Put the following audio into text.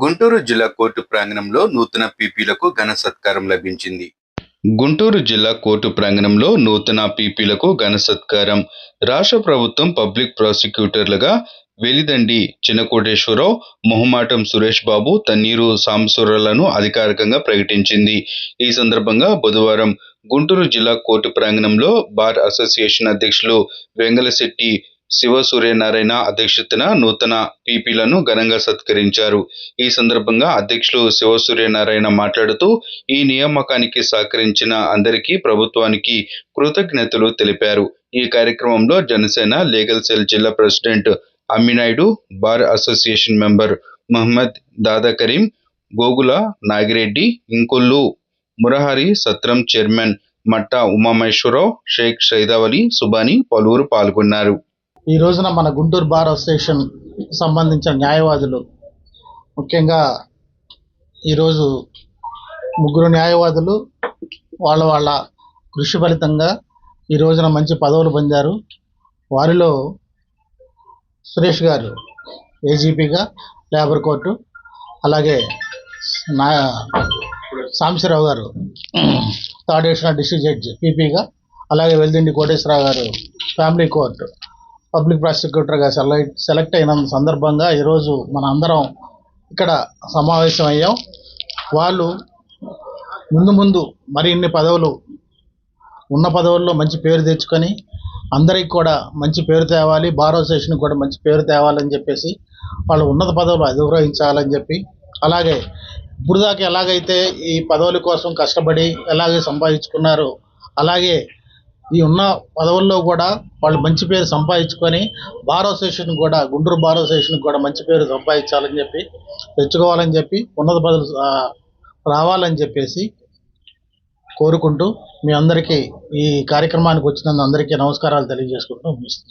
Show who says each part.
Speaker 1: గుంటూరు జిల్లా కోర్టు ప్రాంగణంలో నూతన పీపీలకు ఘన సత్కారం లభించింది. గుంటూరు జిల్లా కోర్టు ప్రాంగణంలో నూతన పీపీలకు ఘన సత్కారం. రాష్ట్ర ప్రభుత్వం పబ్లిక్ ప్రాసిక్యూటర్లుగా వెలిదండి చినకోటేశ్వరరావు, మొహమాటం సురేష్ బాబు, తన్నీరు సాంబశివరావులను అధికారికంగా ప్రకటించింది. ఈ సందర్భంగా బుధవారం గుంటూరు జిల్లా కోర్టు ప్రాంగణంలో బార్ అసోసియేషన్ అధ్యక్షులు వెంగళశెట్టి శివసూర్యనారాయణ అధ్యక్షతన నూతన పీపీలను ఘనంగా సత్కరించారు. ఈ సందర్భంగా అధ్యక్షులు శివసూర్యనారాయణ మాట్లాడుతూ, ఈ నియామకానికి సహకరించిన అందరికీ ప్రభుత్వానికి కృతజ్ఞతలు తెలిపారు. ఈ కార్యక్రమంలో జనసేన లీగల్ సెల్ జిల్లా president Amminaidu, bar association member Mohammed Dada Karim, Gogula Nagireddy, Inkollu Murahari, సత్రం చైర్మన్ మట్టా ఉమామహేశ్వరరావు, షేక్ సైదావలి, సుబాని పలువురు పాల్గొన్నారు.
Speaker 2: ఈ రోజున మన గుంటూరు బార్ అసోసియేషన్ సంబంధించిన న్యాయవాదులు, ముఖ్యంగా ఈరోజు ముగ్గురు న్యాయవాదులు వాళ్ళ కృషి ఫలితంగా ఈ రోజున మంచి పదవులు పొందారు. వారిలో సురేష్ గారు ఏజీపీగా లేబర్ కోర్టు, అలాగే సాంబశివరావు గారు థర్డ్ అడిషనల్ డిస్ట్రిక్ట్ జడ్జి పీపీగా, అలాగే వెల్దిండి కోటేశ్వరరావు గారు ఫ్యామిలీ కోర్టు పబ్లిక్ ప్రాసిక్యూటర్గా సెలెక్ట్ అయిన సందర్భంగా ఈరోజు మన అందరం ఇక్కడ సమావేశం అయ్యాం. వాళ్ళు ముందు మరిన్ని పదవులు ఉన్న పదవుల్లో మంచి పేరు తెచ్చుకొని అందరికి కూడా మంచి పేరు తేవాలి, బార్ అసోసియేషన్కి కూడా మంచి పేరు తేవాలని చెప్పేసి వాళ్ళు ఉన్నత పదవులు అధిరోహించాలని చెప్పి, అలాగే ఇప్పుడు దాకా ఎలాగైతే ఈ పదవుల కోసం కష్టపడి ఎలాగే సంపాదించుకున్నారో అలాగే ఈ ఉన్న పదవుల్లో కూడా వాళ్ళు మంచి పేరు సంపాదించుకొని బార్ అసోసియేషన్ కూడా, గుంటూరు బార్ అసోసియేషన్ కూడా మంచి పేరు సంపాదించాలని చెప్పి, తెచ్చుకోవాలని చెప్పి, ఉన్నత పదవులు రావాలని చెప్పేసి కోరుకుంటూ మీ అందరికీ ఈ కార్యక్రమానికి వచ్చినందుకు అందరికీ నమస్కారాలు తెలియజేసుకుంటూ ముగిస్తున్నాను.